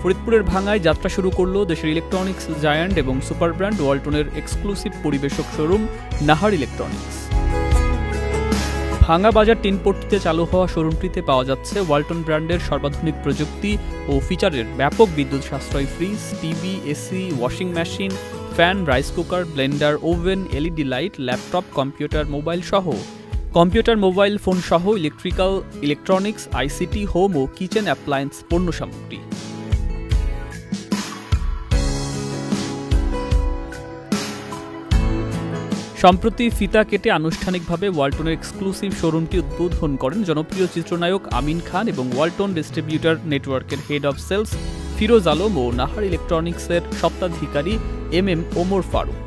ফরিদপুরের ভাঙ্গায় যাত্রা শুরু করলো দেশের ইলেকট্রনিক্স জায়ান্ট এবং সুপার ব্র্যান্ড ওয়ালটনের এক্সক্লুসিভ পরিবেশক শোরুম নাহার ইলেকট্রনিক্স। ভাঙ্গা বাজার টিনপট্টিতে চালু হওয়া শোরুমটিতে পাওয়া যাচ্ছে ওয়ালটন ব্র্যান্ডের সর্বাধুনিক প্রযুক্তি ও ফিচারের ব্যাপক বিদ্যুৎ সাশ্রয়ী fridge, TV, AC, washing machine, fan, rice cooker, Blender, oven, LED light, laptop, computer, mobile phone সহ ইলেকট্রনিক্স, আইসিটি, হোম ও কিচেন অ্যাপ্লায়েন্স পণ্য সামগ্রী। সম্প্রতি ফিতা কেটে আনুষ্ঠানিকভাবে ওয়ালটনের এক্সক্লুসিভ শোরুমটি উদ্বোধন করেন জনপ্রিয় চিত্রনায়ক আমিন খান এবং ওয়ালটন ডিস্ট্রিবিউটর নেটওয়ার্কের head of sales Firoz Alam ও নাহার ইলেকট্রনিক্সের স্বত্বাধিকারী ওমর ফারুক।